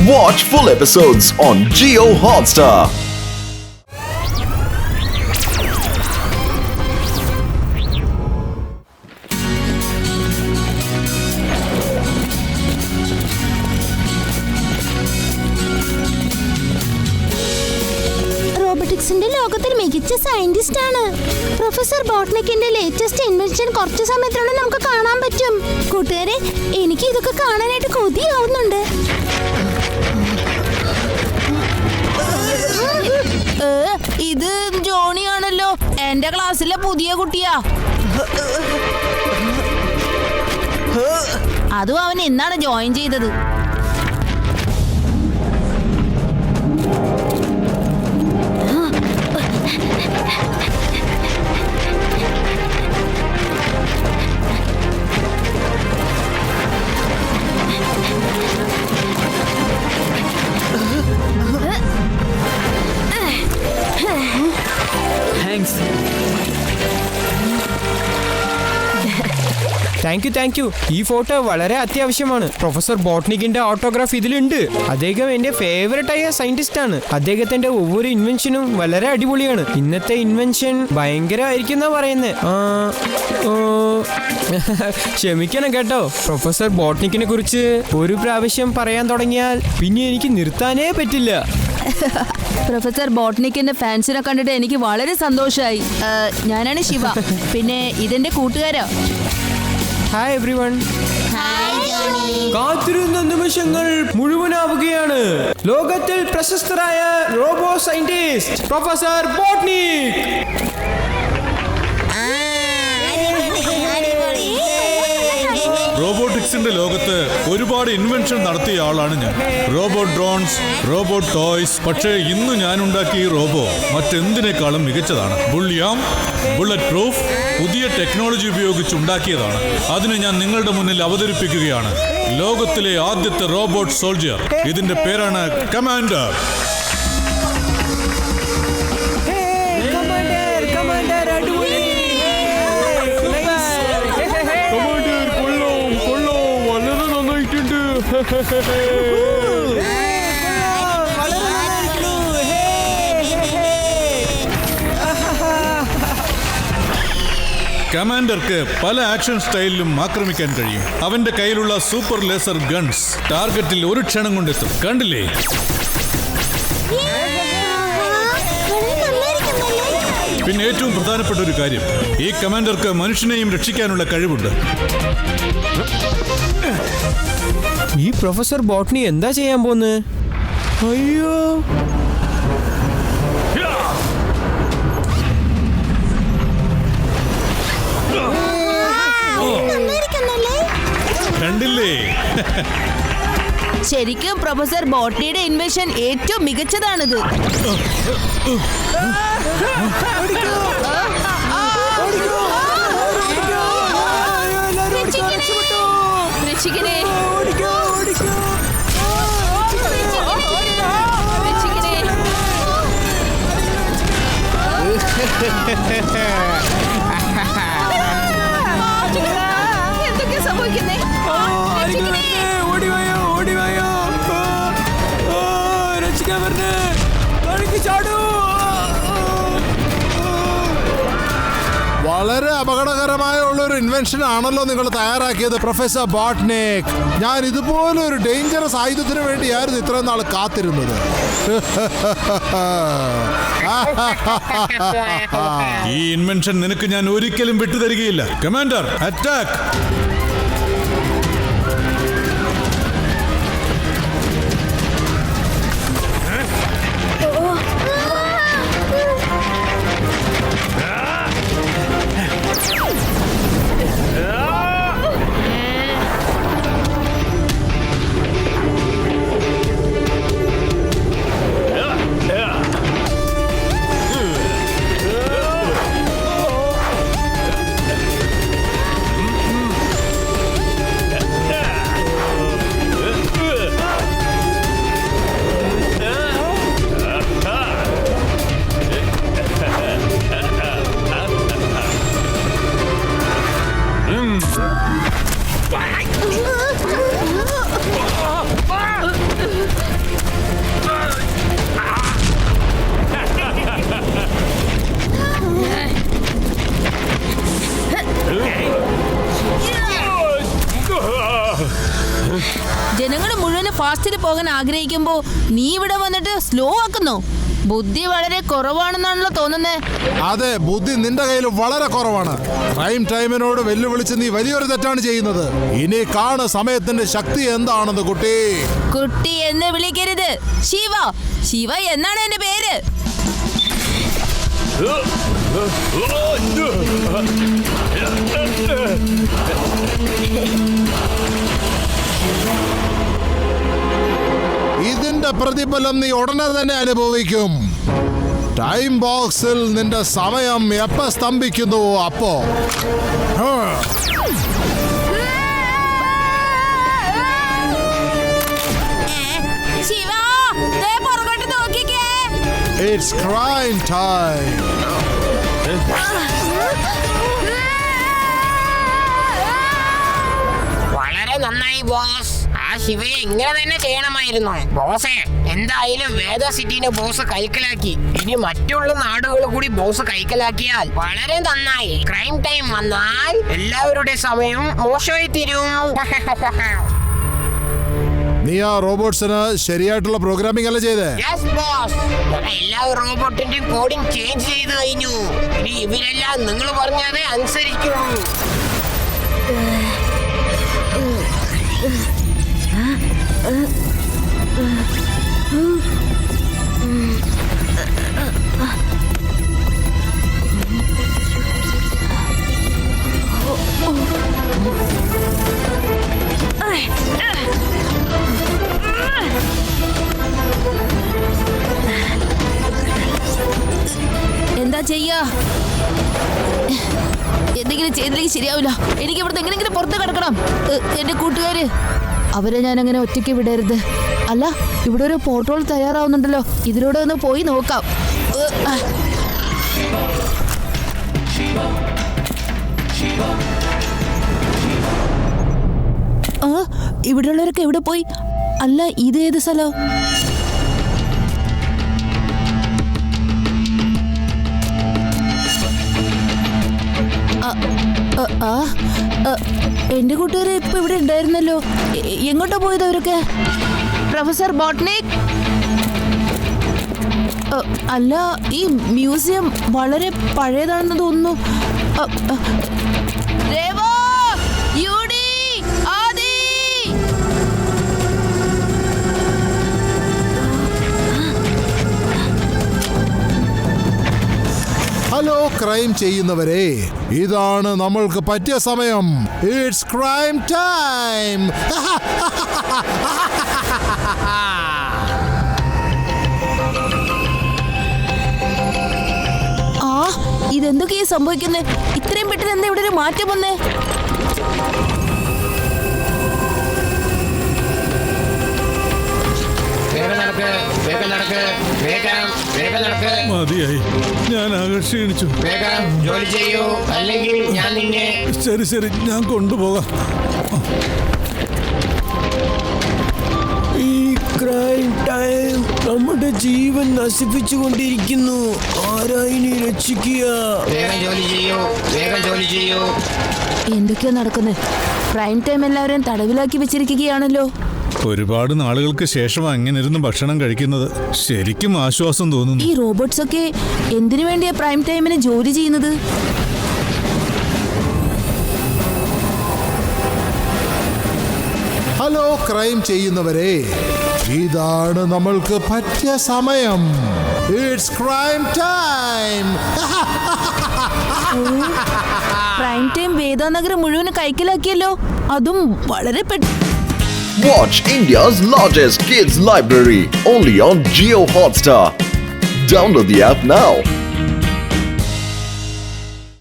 Watch full episodes on Jio Hotstar. റോബോട്ടിക്സിന്റെ ലോകത്തിൽ മികച്ച scientist ആണ് പ്രൊഫസർ ബോട്ട്നിക്കിന്റെ ലേറ്റസ്റ്റ് ഇൻവെൻഷൻ കുറച്ച് സമയത്തിനുള്ളിൽ നമുക്ക് കാണാൻ പറ്റും. കൂട്ടുകാരെ, എനിക്ക് ഇതൊക്കെ കാണാനായിട്ട് കൊതിയാവുന്നുണ്ട്. ഇത് ജോണിയാണല്ലോ, എന്റെ ക്ലാസ്സിലെ പുതിയ കുട്ടിയാ. അതും അവൻ ഇന്നാണ് ജോയിൻ ചെയ്തത്. Thank you. ഈ ഫോട്ടോ വളരെ അത്യാവശ്യമാണ്. പ്രൊഫസർ ബോട്ട്നിക്കിന്റെ ഓട്ടോഗ്രാഫ് ഇതിലുണ്ട്. അദ്ദേഹം എന്റെ ഫേവറേറ്റ് ആയ സയന്റിസ്റ്റ് ആണ്. അദ്ദേഹത്തിന്റെ ഒவ்வொരു ഇൻവെൻഷനും വളരെ അടിപൊളിയാണ്. ഇന്നത്തെ ഇൻവെൻഷൻ ഭയങ്കരമായിരിക്കും എന്നാ പറയുന്നത്. ക്ഷമിക്കണം കേട്ടോ. പ്രൊഫസർ ബോട്ട്നിക്കിനെ കുറിച്ച് ഒരു പ്രാവശ്യം പറയാൻ തുടങ്ങിയാൽ പിന്നെ എനിക്ക് നിർത്താനേ പറ്റില്ല. പ്രൊഫസർ ബോട്ട്നിക്കിന്റെ ഫാൻസിനെ കണ്ടിട്ട് എനിക്ക് വളരെ സന്തോഷമായി. ഞാനാണ് ശിവ. പിന്നെ ഇതെന്റെ കൂട്ടുകാരാ. Hi everyone. കാത്തിരുന്ന നിമിഷങ്ങൾ മുഴുവനാവുകയാണ്. ലോകത്തിൽ പ്രശസ്തരായ റോബോ സയന്റിസ്റ്റ് പ്രൊഫസർ ബോട്ട്നിക്. റോബോട്ടിക്സിന്റെ ലോകത്ത് ഒരുപാട് ഇൻവെൻഷൻ നടത്തിയ ആളാണ് ഞാൻ. Robot drones, robot toys. പക്ഷേ ഇന്ന് ഞാൻ ഉണ്ടാക്കിയ ഈ റോബോ മറ്റെന്തിനേക്കാളും മികച്ചതാണ്. ബുള്ളിയാം, ബുള്ളറ്റ് പ്രൂഫ്, പുതിയ ടെക്നോളജി ഉപയോഗിച്ച് ഉണ്ടാക്കിയതാണ്. അതിനെ ഞാൻ നിങ്ങളുടെ മുന്നിൽ അവതരിപ്പിക്കുകയാണ്. ലോകത്തിലെ ആദ്യത്തെ റോബോട്ട് സോൾജിയർ. ഇതിന്റെ പേരാണ് കമാൻഡർ. കമാൻഡർക്ക് പല ആക്ഷൻ സ്റ്റൈലിലും ആക്രമിക്കാൻ കഴിയും. അവന്റെ കയ്യിലുള്ള സൂപ്പർ ലേസർ ഗൺസ് ടാർഗറ്റിൽ ഒരു ക്ഷണം കൊണ്ടെത്തും. കണ്ടില്ലേ? പിന്നെ ഏറ്റവും പ്രധാനപ്പെട്ട ഒരു കാര്യം, ഈ കമാൻഡർക്ക് മനുഷ്യനെയും രക്ഷിക്കാനുള്ള കഴിവുണ്ട്. ഈ പ്രൊഫസർ ബോട്ട്നി എന്താ ചെയ്യാൻ പോന്ന്? അയ്യോ, കണ്ടില്ലേ? ശരിക്കും പ്രൊഫസർ ബോട്ട്നിയുടെ ഇൻവെൻഷൻ ഏറ്റവും മികച്ചതാണിത്. രക്ഷിക്കണേ. എന്തൊക്കെ സംഭവിക്കുന്നേ? വളരെ അപകടകരമായ ഉള്ളൊരു ഇൻവെൻഷൻ ആണല്ലോ നിങ്ങൾ തയ്യാറാക്കിയത് പ്രൊഫസർ ബോട്ട്നിക്. ഞാൻ ഇതുപോലെ ഒരു ഡേഞ്ചറസ് ആയുധത്തിന് വേണ്ടിയായിരുന്നു ഇത്രയും നാൾ കാത്തിരുന്നത്. ഈ ഇൻവെൻഷൻ നിനക്ക് ഞാൻ ഒരിക്കലും വിട്ടുതരികയില്ല. Commander, attack! ജനങ്ങൾ മുഴുവൻ ഫാസ്റ്റിൽ പോകാൻ ആഗ്രഹിക്കുമ്പോ നീ ഇവിടെ വന്നിട്ട് സ്ലോ ആക്കുന്നോ? ബുദ്ധി വളരെ കുറവാണെന്നാണല്ലോ തോന്നുന്നേ. അതെ, ബുദ്ധി നിന്റെ കയ്യിൽ വളരെ കുറവാണ്. പ്രൈം ടൈമിനോട് വെല്ലുവിളിച്ച് നീ വലിയൊരു തെറ്റാണ് ചെയ്യുന്നത്. ഇനി കാണ് സമയത്തിന്റെ ശക്തി എന്താണെന്ന് കുട്ടി. കുട്ടി എന്ന് വിളിക്കരുത്. ശിവ, ശിവ എന്നാണ് എന്റെ പേര്. ഇതിന്റെ പ്രതിഫലം നീ ഉടനെ തന്നെ അനുഭവിക്കും. ടൈം ബോക്സിൽ നിന്റെ സമയം എപ്പോ സ്തംഭിക്കുന്നുവോ അപ്പോ. ശിവ, ദേ പുറകോട്ട് നോക്കിക്കേ. It's crime time. വളരെ നന്നായി ബോസ്. ആ ശിവയെ ഇങ്ങനെ തന്നെ ചെയ്യണമായിരുന്നു. ബോസേ, എന്തായാലും വേദ സിറ്റിനെ ബോസ് കൈക്കലാക്കി. ഇനി മറ്റുള്ള നാടുകൾ കൂടി ബോസ് കൈക്കലാക്കിയാൽ വളരെ നന്നായി. ക്രൈം ടൈം വന്നാൽ എല്ലാവരുടെ സമയം മോശമായി തീരും. നീ ആ റോബോട്ട്സിന് ശരിയായിട്ടുള്ള പ്രോഗ്രാമിംഗ് അല്ല ചെയ്തേ? യെസ് ബോസ്, എല്ലാ റോബോട്ടിന്റെയും കോഡിംഗ് ചേഞ്ച് ചെയ്ത് കഴിഞ്ഞു. ഇനി ഇവരെല്ലാം നിങ്ങൾ പറഞ്ഞത് അനുസരിക്കും. എന്താ ചെയ്യാ? എന്തെങ്കിലും ചെയ്തില്ലെങ്കിൽ ശരിയാവില്ല. എനിക്ക് ഇവിടുന്ന് എങ്ങനെയെങ്കിലും പുറത്ത് കിടക്കണം. എന്റെ കൂട്ടുകാര്, അവരെ ഞാൻ അങ്ങനെ ഒറ്റയ്ക്ക് വിടരുത്. അല്ല, ഇവിടെ ഒരു പോർട്ടോൾ തയ്യാറാവുന്നുണ്ടല്ലോ. ഇതിലൂടെ ഒന്ന് പോയി നോക്കാം. ഇവിടെയുള്ളവരൊക്കെ എവിടെ പോയി? അല്ല, ഇത് ഏത് സ്ഥലം? എന്റെ കൂട്ടുകാരെ ഇപ്പൊ ഇവിടെ ഉണ്ടായിരുന്നല്ലോ. എങ്ങോട്ടാ പോയത് അവരൊക്കെ? പ്രൊഫസർ ബോട്ട്നിക്? അല്ല, ഈ മ്യൂസിയം വളരെ പഴയതാണെന്ന് തോന്നുന്നു. രേവോ, യൂഡി, ആദി. ഹലോ ക്രൈം ചെയ്യുന്നവരെ, ഇതാണ് നമ്മൾക്ക് പറ്റിയ സമയം. It's crime time. ഇതെന്തൊക്കെയാ സംഭവിക്കുന്നത്? ഇത്രയും പെട്ടെന്ന് എന്താ ഇവിടെ ഒരു മാറ്റം വന്നേ? മതിയായി, ഞാൻ ആകെ ക്ഷീണിച്ചു. ജോലി ചെയ്യൂ, അല്ലെങ്കിൽ ഞാൻ നിന്നെ. ശരി ശരി, ഞാൻ കൊണ്ടുപോകാം. ഈ ക്രൈം ടൈം നമ്മുടെ ജീവൻ നശിപ്പിച്ചുകൊണ്ടിരിക്കുന്നു. ആരായിനി രക്ഷിക്കുക? വേഗം ജോലി ചെയ്യൂ, വേഗം ജോലി ചെയ്യൂ. എന്തൊക്കെയാ നടക്കുന്നത്? പ്രൈം ടൈം എല്ലാവരെയും തടവിലാക്കി വെച്ചിരിക്കുകയാണല്ലോ. ഒരുപാട് നാളുകൾക്ക് ശേഷം അങ്ങനെ ഇരുന്ന് ഭക്ഷണം കഴിക്കുന്നത് ശരിക്കും ആശ്വാസം തോന്നുന്നു. ഈ റോബോട്ട്സ് ഒക്കെ എന്തിനു വേണ്ടിയാ പ്രൈം ടൈമിന് ജോലി ചെയ്യുന്നത്? ഹലോ ക്രൈം ചെയ്യുന്നവരെ, ഇതാണ് നമ്മൾക്ക് പറ്റിയ സമയം. It's crime time. Prime time വേദാനഗരം മുഴുവൻ കൈക്കലാക്കിയല്ലോ. അതും വളരെ Watch India's largest kids library only on Jio Hotstar. Download the app now.